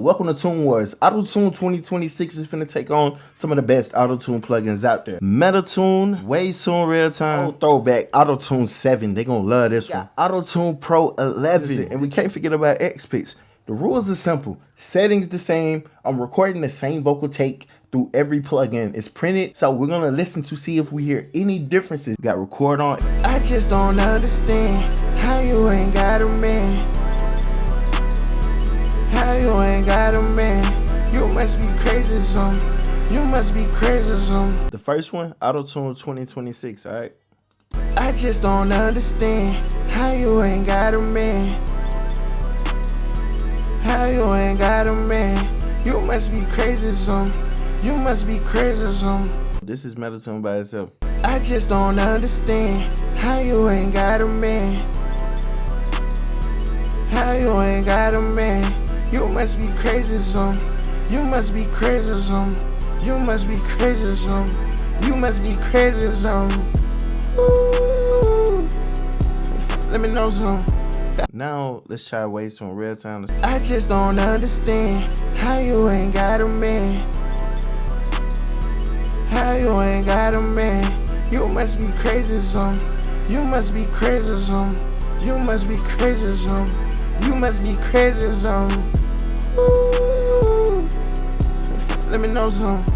Welcome to Tune Wars. Autotune 2026 is finna take on some of the best Autotune plugins out there. Metatune, Jordxn Real Time, old throwback, Autotune 7. They gonna love this one. Autotune Pro 11. And we can't forget about XPix. The rules are simple. Settings the same. I'm recording the same vocal take through every plugin. It's printed, so we're gonna listen to see if we hear any differences. We got record on. I just don't understand how you ain't got a man. How you ain't got a man? You must be crazy or something. You must be crazy or something. The first one, Autotune 2026, all right? I just don't understand how you ain't got a man. How you ain't got a man? You must be crazy or something. You must be crazy or something. This is Metatune by itself. I just don't understand how you ain't got a man. How you ain't got a man? You must be crazy or something. You must be crazy or something. You must be crazy or something. You must be crazy or something. Ooh. Let me know something. Now let's try Jordxn Real Time. I just don't understand how you ain't got a man. How you ain't got a man? You must be crazy or something. You must be crazy or something. You must be crazy or something. You must be crazy or something. Ooh. Let me know something.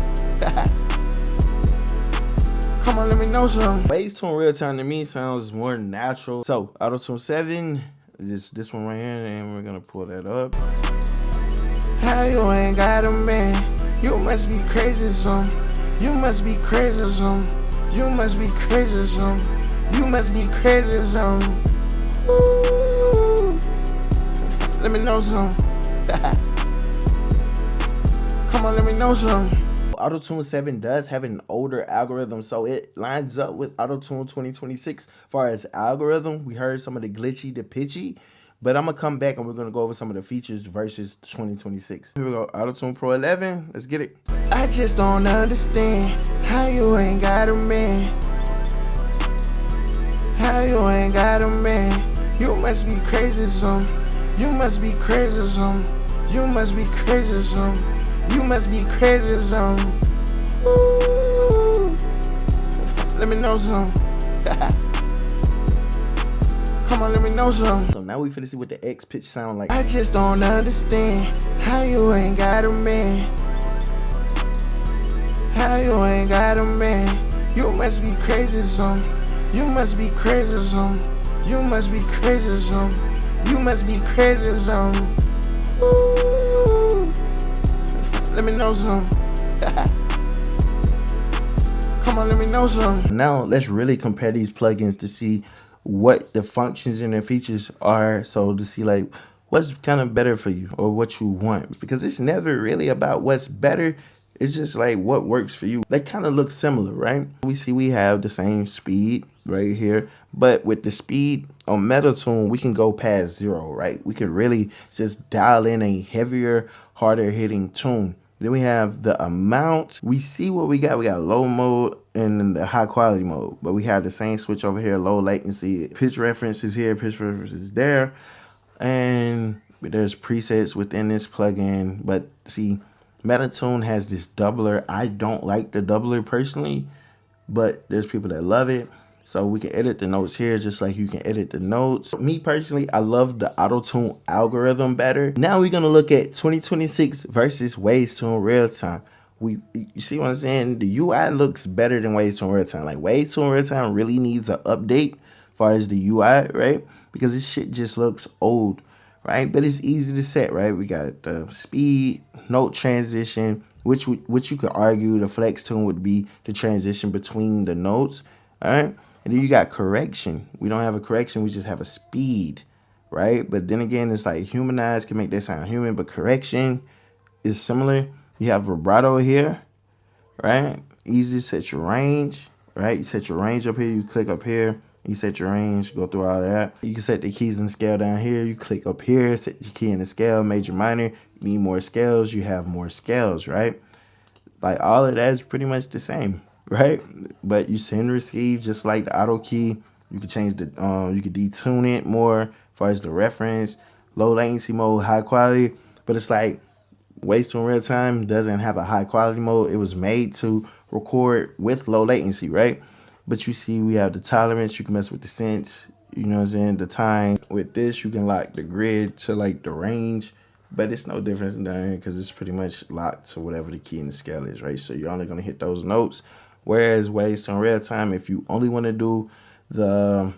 Come on, let me know something. Jordxn Real Time to me sounds more natural. So Autotune 7, this one right here, and we're gonna pull that up. How you ain't got a man? You must be crazy or something. You must be crazy or something. You must be crazy or something. You must be crazy or something. Ooh. Let me know something. Come on, let me know something. Autotune 7 does have an older algorithm, so it lines up with Autotune 2026. As far as algorithm, we heard some of the glitchy, the pitchy, but I'm gonna come back and we're gonna go over some of the features versus 2026. Here we go, Autotune Pro 11, let's get it. I just don't understand how you ain't got a man. How you ain't got a man? You must be crazy or something. You must be crazy or something. You must be crazy or something. You must be crazy or something. Ooh. Let me know something. Come on, let me know something. So now we finna see what the X pitch sound like. I just don't understand how you ain't got a man. How you ain't got a man? You must be crazy or something. You must be crazy or something. You must be crazy or something. You must be crazy or something. Ooh. Let me know something. Come on, let me know something. Now let's really compare these plugins to see what the functions and their features are, so to see like what's kind of better for you or what you want, because it's never really about what's better. It's just like what works for you. They kind of look similar, right? We have the same speed right here, but with the speed on Metatune, we can go past 0, right? We could really just dial in a heavier, harder hitting tune. Then we have the amount. We see what we got. We got low mode and the high quality mode, but we have the same switch over here, low latency. Pitch references here, pitch references there, and there's presets within this plugin. But see, Metatune has this doubler. I don't like the doubler personally, but there's people that love it. So we can edit the notes here just like you can edit the notes. Me personally, I love the Autotune algorithm better. Now we're gonna look at 2026 versus Jordxn Real Time. You see what I'm saying? The UI looks better than Jordxn Real Time. Like Jordxn Real Time really needs an update as far as the UI, right? Because this shit just looks old, right? But it's easy to set, right? We got the speed, note transition, which you could argue the flex tune would be the transition between the notes, all right? And then you got correction. We don't have a correction, we just have a speed, right? But then again, it's like humanized can make that sound human, but correction is similar. You have vibrato here, right? Easy to set your range, right? You set your range up here, you click up here, you set your range, go through all that. You can set the keys and scale down here. You click up here, set your key in the scale, major, minor. You need more scales, you have more scales, right? Like all of that is pretty much the same, right? But you send receive just like the auto key. You can change the you can detune it more as far as the reference, low latency mode, high quality. But it's like Waves to Real Time doesn't have a high quality mode. It was made to record with low latency, right? But you see we have the tolerance. You can mess with the sense, you know what I'm saying, the time. With this, you can lock the grid to like the range, but it's no difference down here because it's pretty much locked to whatever the key in the scale is, right? So you're only going to hit those notes. Whereas Waves to Real Time, if you only want to do the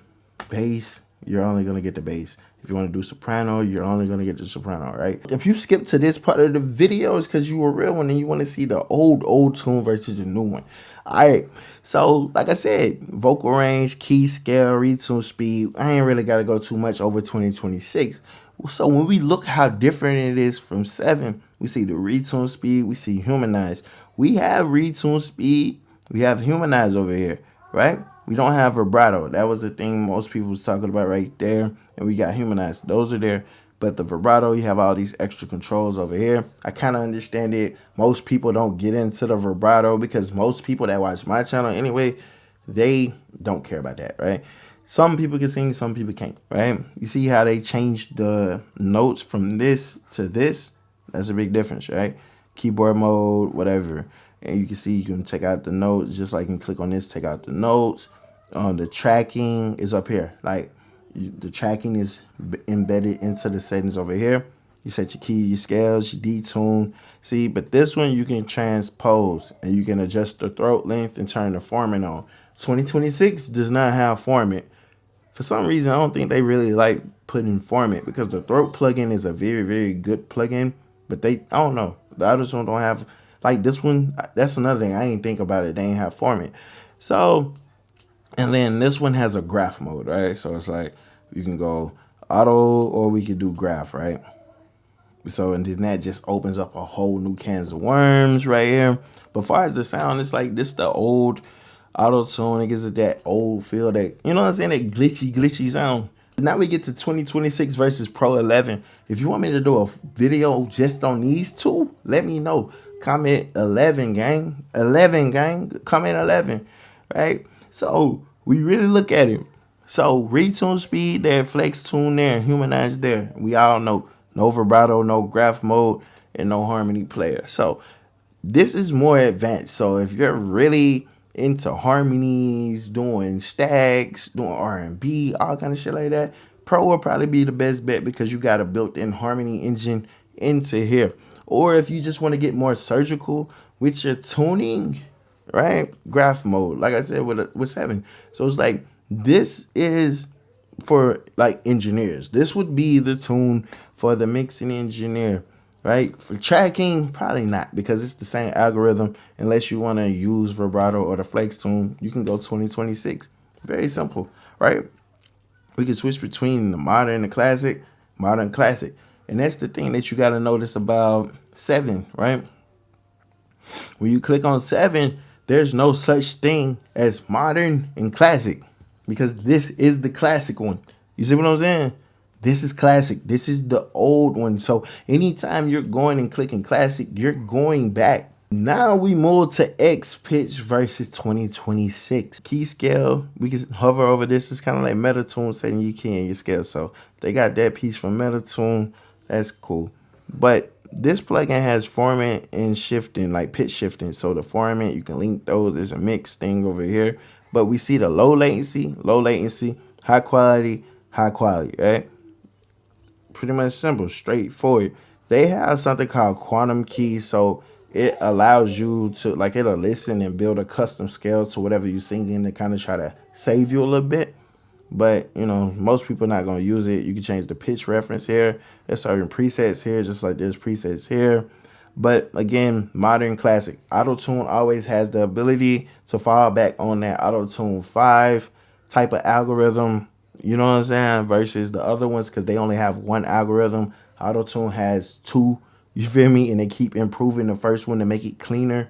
bass, you're only going to get the bass. If you want to do soprano, you're only going to get the soprano, right? If you skip to this part of the video, it's because you were real one and you want to see the old tune versus the new one. All right, so like I said, vocal range, key scale, retune speed. I ain't really got to go too much over 2026. So when we look how different it is from 7, we see the retune speed, we see humanized. We have retune speed, we have humanized over here, right? We don't have vibrato. That was the thing most people was talking about right there. And we got humanized. Those are there. But the vibrato, you have all these extra controls over here. I kind of understand it. Most people don't get into the vibrato because most people that watch my channel anyway, they don't care about that, right? Some people can sing, some people can't, right? You see how they changed the notes from this to this? That's a big difference, right? Keyboard mode, whatever. And you can see you can take out the notes just like you can click on this, take out the notes. The tracking is up here. Like the tracking is embedded into the settings over here. You set your key, your scales, your detune. See, but this one you can transpose and you can adjust the throat length and turn the formant on. 2026 does not have formant. For some reason, I don't think they really like putting formant because the throat plugin is a very, very good plugin. But I don't know. The others one don't have, like this one. That's another thing. I ain't think about it. They ain't have formant. So, and then this one has a graph mode, right? So it's like you can go auto or we could do graph, right? So, and then that just opens up a whole new cans of worms right here. But as far as the sound, it's like this the old auto-tune. It gives it that old feel, that, you know what I'm saying, that glitchy sound. Now we get to 2026 versus Pro 11. If you want me to do a video just on these two, let me know. Comment 11, gang. 11, gang. Comment 11, right? So we really look at it. So retune speed there, flex tune there, humanize there. We all know no vibrato, no graph mode, and no harmony player. So this is more advanced. So if you're really into harmonies, doing stacks, doing R&B, all kind of shit like that, Pro will probably be the best bet because you got a built-in harmony engine into here. Or if you just want to get more surgical with your tuning, right? Graph mode, like I said with 7. So it's like this is for like engineers. This would be the tune for the mixing engineer, right? For tracking, probably not because it's the same algorithm. Unless you want to use vibrato or the flex tune, you can go 2026. Very simple, right? We can switch between the modern and classic, modern classic. And that's the thing that you got to notice about 7, right? When you click on 7, there's no such thing as modern and classic because this is the classic one. You see what I'm saying? This is classic. This is the old one. So anytime you're going and clicking classic, you're going back. Now we move to X pitch versus 2026. Key scale, we can hover over this. It's kind of like Metatune setting your key in your scale. So they got that piece from Metatune. That's cool. But this plugin has formant and shifting, like pitch shifting. So the formant, you can link those. There's a mix thing over here. But we see the low latency, high quality, right? Pretty much simple, straightforward. They have something called quantum keys. So it allows you to, like, it'll listen and build a custom scale to whatever you're singing to kind of try to save you a little bit. But, you know, most people are not going to use it. You can change the pitch reference here. There's certain presets here, just like there's presets here. But, again, modern classic. Autotune always has the ability to fall back on that Autotune 5 type of algorithm, you know what I'm saying, versus the other ones because they only have one algorithm. Autotune has 2, you feel me? And they keep improving the first one to make it cleaner.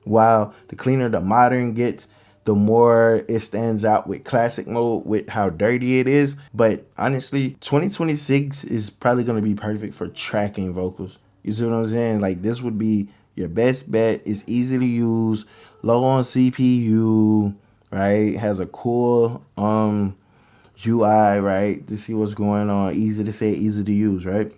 While the cleaner the modern gets, the more it stands out with classic mode with how dirty it is. But honestly, 2026 is probably going to be perfect for tracking vocals. You see what I'm saying? Like, this would be your best bet. It's easy to use, low on CPU, right? Has a cool UI, right? To see what's going on. Easy to say, easy to use, right?